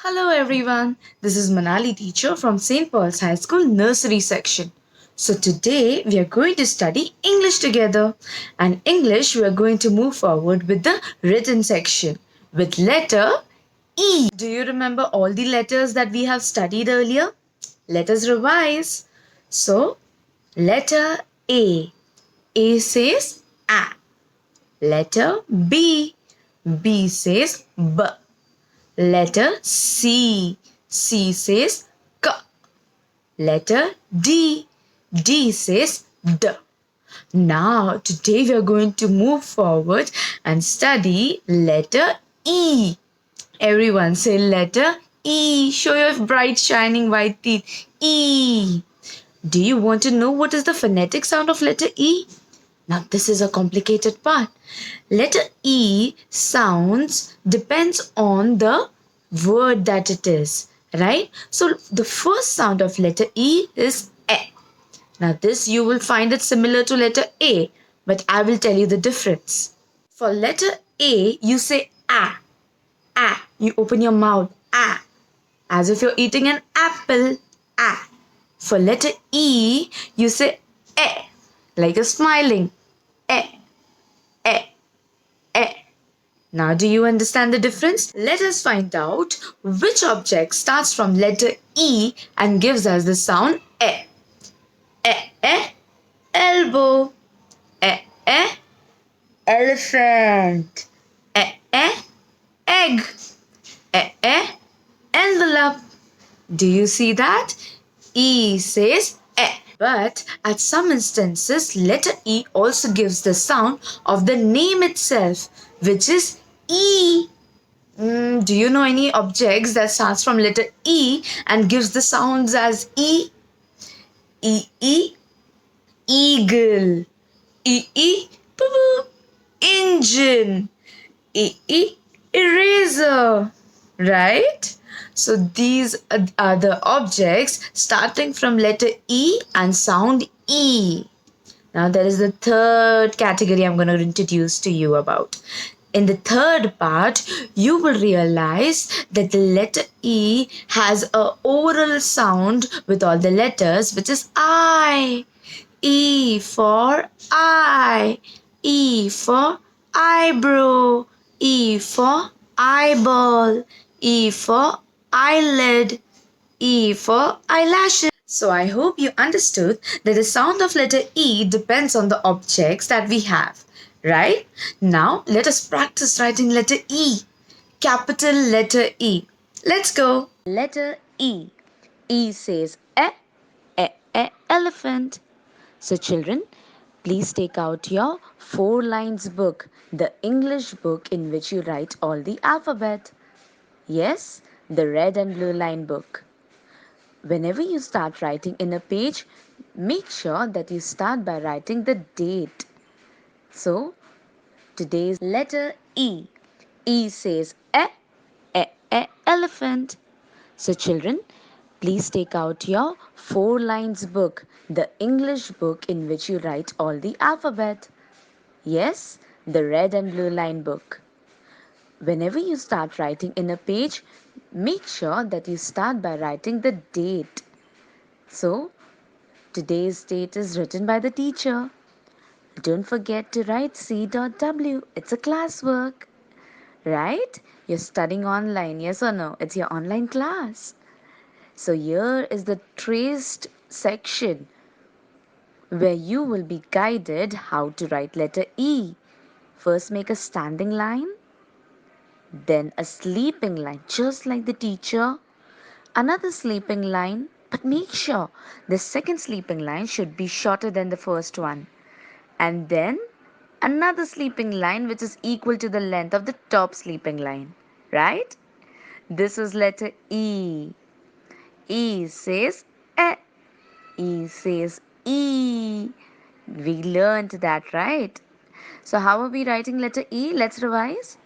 Hello everyone, this is Manali teacher from St. Paul's High School nursery section. So today we are going to study English together. And English we are going to move forward with the written section with letter E. Do you remember all the letters that we have studied earlier? Let us revise. So letter A. A says A. Letter B. B says B. Letter C. C says K. Letter D. D says D. Now, today we are going to move forward and study letter E. Everyone say letter E. Show your bright shining white teeth. E. Do you want to know what is the phonetic sound of letter E? Now, this is a complicated part. Letter E sounds depends on the word that it is, right? So, the first sound of letter E is E. Now, this you will find it similar to letter A, but I will tell you the difference. For letter A, you say A. A. You open your mouth. A. As if you're eating an apple. A. For letter E, you say E. Like you're smiling. E. E. E. Now, do you understand the difference? Let us find out which object starts from letter E and gives us the sound E. E. E. Elbow. E. E. Elephant. E. E. Egg. E. E. Envelope. Do you see that? E says E. But at some instances, letter E also gives the sound of the name itself, which is E. Do you know any objects that starts from letter E and gives the sounds as E? E, E, eagle. E, E, boo, boo, engine. E, E, eraser. Right? So these are the objects starting from letter E and sound E. Now there is the third category I'm going to introduce to you about. In the third part, you will realize that the letter E has a oral sound with all the letters, which is I. E for eye. E for eyebrow. E for eyeball. E for eyelid. E for eyelashes. So I hope you understood that the sound of letter E depends on the objects that we have, right? Now let us practice writing letter E. Capital letter E. Let's go. Letter E. E says elephant. So children, please take out your 4 lines book, the English book in which you write all the alphabet. Yes, the red and blue line book. Whenever you start writing in a page, make sure that you start by writing the date. So, today's letter E. E says elephant. So, children, please take out your 4 lines book, the English book in which you write all the alphabet. Yes, the red and blue line book. Whenever you start writing in a page, make sure that you start by writing the date. So, today's date is written by the teacher. Don't forget to write C.W. It's a classwork. Right? You're studying online, yes or no? It's your online class. So here is the traced section where you will be guided how to write letter E. First make a standing line, then a sleeping line, just like the teacher. Another sleeping line, but make sure the second sleeping line should be shorter than the first one. And then another sleeping line which is equal to the length of the top sleeping line. Right? This is letter E. E says E. E says E. We learned that, right? So how are we writing letter E? Let's revise.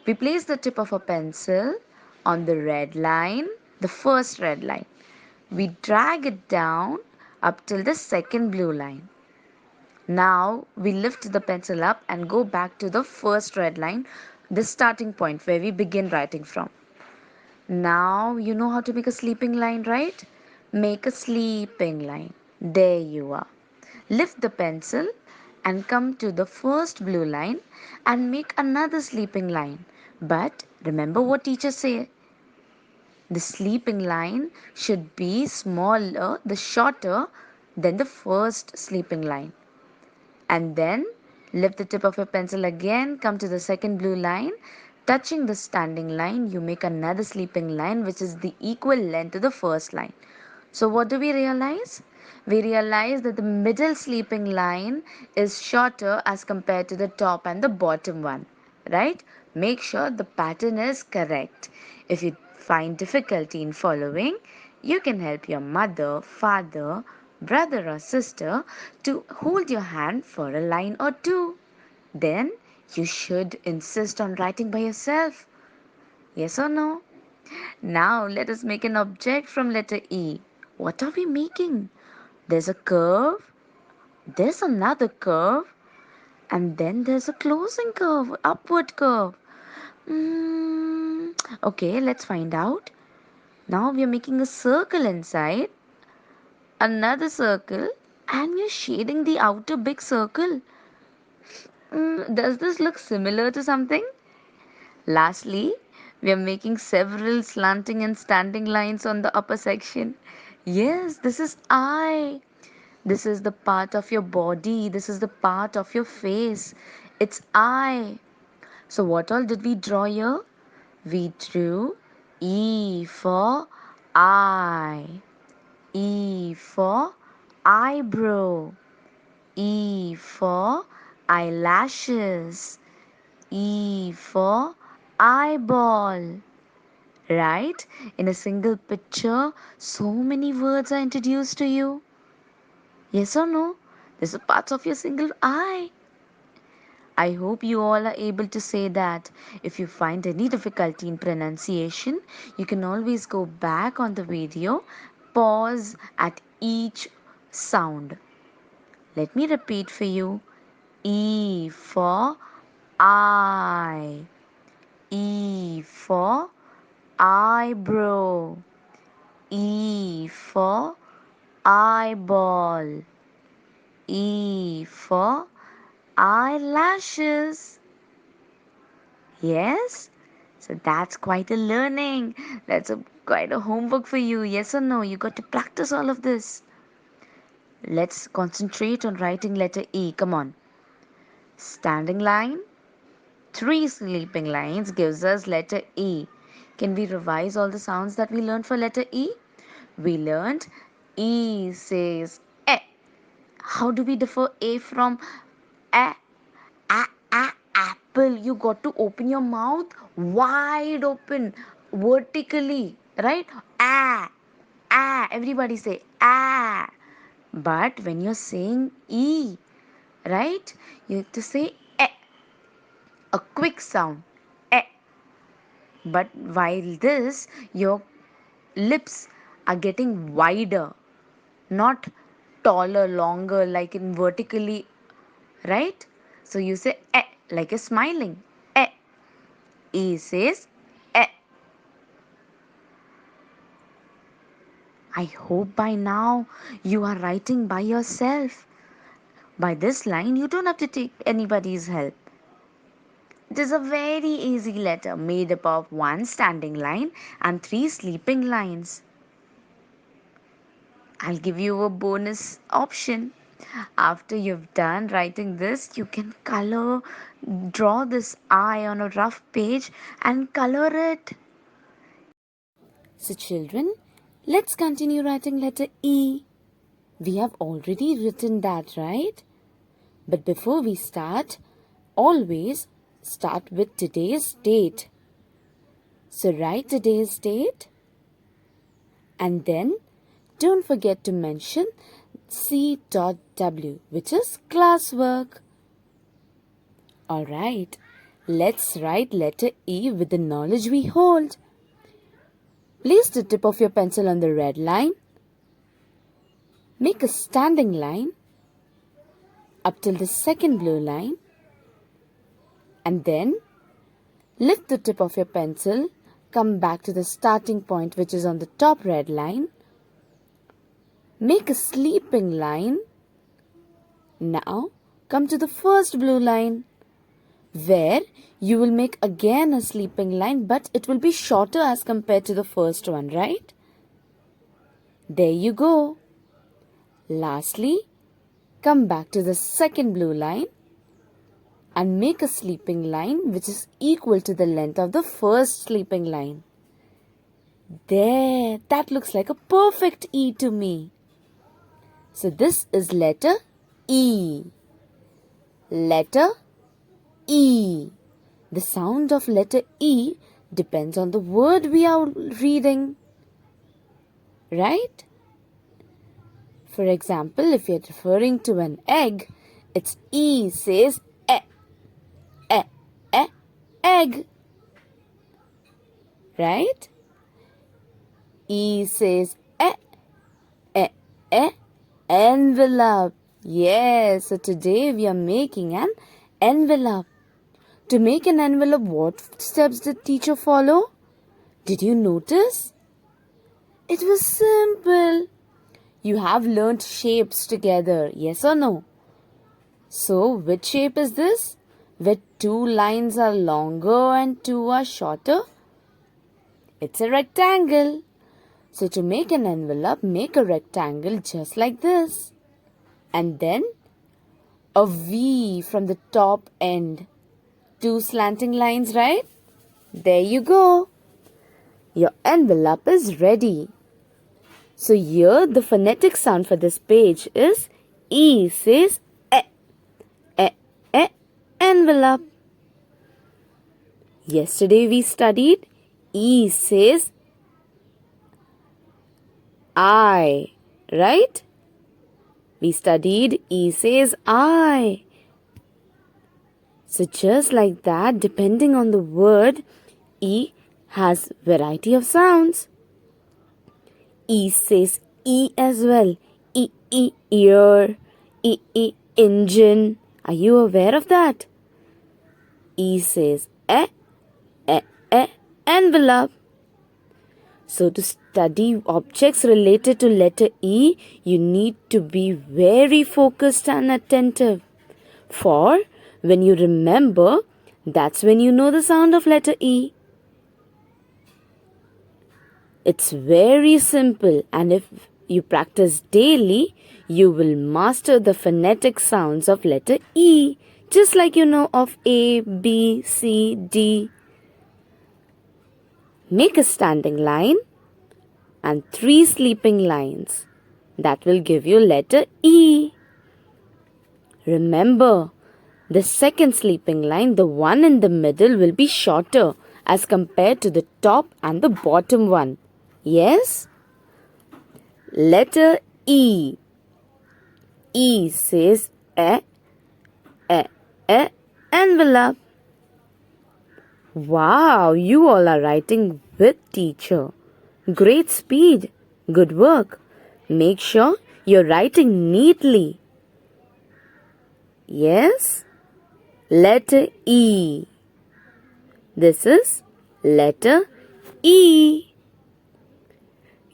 We place the tip of a pencil on the red line, the first red line. We drag it down up till the second blue line. Now we lift the pencil up and go back to the first red line, the starting point where we begin writing from. Now you know how to make a sleeping line, right? Make a sleeping line. There you are. Lift the pencil and come to the first blue line and make another sleeping line. But remember what teacher say. The sleeping line should be smaller, the shorter than the first sleeping line. And then lift the tip of your pencil again, come to the second blue line. Touching the standing line, you make another sleeping line which is the equal length to the first line. So what do we realize? We realize that the middle sleeping line is shorter as compared to the top and the bottom one, right? Make sure the pattern is correct. If you find difficulty in following, you can help your mother, father, brother or sister to hold your hand for a line or two. Then you should insist on writing by yourself. Yes or no? Now let us make an object from letter E. What are we making? There's a curve, there's another curve, and then there's a closing curve, upward curve. Okay, let's find out. Now we are making a circle inside, another circle, and we are shading the outer big circle. Does this look similar to something? Lastly, we are making several slanting and standing lines on the upper section. Yes, this is eye. This is the part of your body. This is the part of your face. It's eye. So, what all did we draw here? We drew E for eye, E for eyebrow, E for eyelashes, E for eyeball. Right? In a single picture, so many words are introduced to you. Yes or no? This is parts of your single eye. I hope you all are able to say that. If you find any difficulty in pronunciation, you can always go back on the video, pause at each sound. Let me repeat for you. E for eye. E for eyebrow. E for eyeball. E for eyelashes. Yes? So that's quite a learning. That's quite a homework for you. Yes or no? You got to practice all of this. Let's concentrate on writing letter E. Come on. Standing line. 3 sleeping lines gives us letter E. Can we revise all the sounds that we learned for letter E? We learned E says E. How do we differ A from A? Apple. You got to open your mouth wide open, vertically, right? Everybody say but when you're saying E, right, you have to say a quick sound, eh. But while this, your lips are getting wider, not taller, longer, like in vertically, right? So you say like a smiling. E says eh. I hope by now you are writing by yourself. By this line, you don't have to take anybody's help. It is a very easy letter made up of 1 standing line and 3 sleeping lines. I'll give you a bonus option. After you've done writing this, you can draw this eye on a rough page and color it. So children, let's continue writing letter E. We have already written that, right? But before we start, always start with today's date. So write today's date and then don't forget to mention C.W, which is classwork. Alright, let's write letter E with the knowledge we hold. Place the tip of your pencil on the red line. Make a standing line up till the second blue line, and then lift the tip of your pencil, come back to the starting point, which is on the top red line. Make a sleeping line. Now come to the first blue line, where you will make again a sleeping line, but it will be shorter as compared to the first one, right? There you go. Lastly, come back to the second blue line and make a sleeping line which is equal to the length of the first sleeping line. There, that looks like a perfect E to me. So this is letter E. Letter E. The sound of letter E depends on the word we are reading, right? For example, if you're referring to an egg, its E says egg, right? E says envelope. Yes, so today we are making an envelope. To make an envelope, what steps did teacher follow? Did you notice? It was simple. You have learnt shapes together, yes or no? So, which shape is this? Where two lines are longer and two are shorter? It's a rectangle. So, to make an envelope, make a rectangle just like this. And then a V from the top end. Two slanting lines, right? There you go. Your envelope is ready. So here the phonetic sound for this page is E says envelope. Yesterday we studied E says I, right? We studied E says I. So just like that, depending on the word, E has variety of sounds. E says E as well. Ear. Engine. Are you aware of that? E says envelope. So to study objects related to letter E, you need to be very focused and attentive. For when you remember, that's when you know the sound of letter E. It's very simple, and if you practice daily, you will master the phonetic sounds of letter E, just like you know of A, B, C, D. Make a standing line and 3 sleeping lines. That will give you letter E. Remember, the second sleeping line, the one in the middle, will be shorter as compared to the top and the bottom one. Yes? Letter E. E says envelope. Wow, you all are writing with teacher. Great speed. Good work. Make sure you're writing neatly. Yes? Letter E. This is letter E.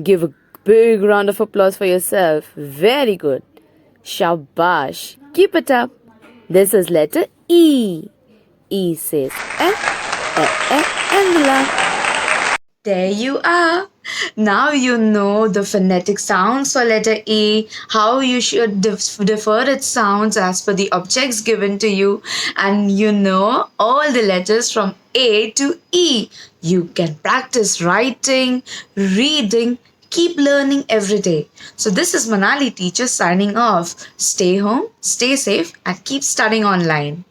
Give a big round of applause for yourself. Very good. Shabash. Keep it up. This is letter E. E says envelope. There you are. Now you know the phonetic sounds for letter E, how you should defer its sounds as per the objects given to you, and you know all the letters from A to E. You can practice writing, reading, keep learning every day. So this is Manali teacher signing off. Stay home, stay safe, and keep studying online.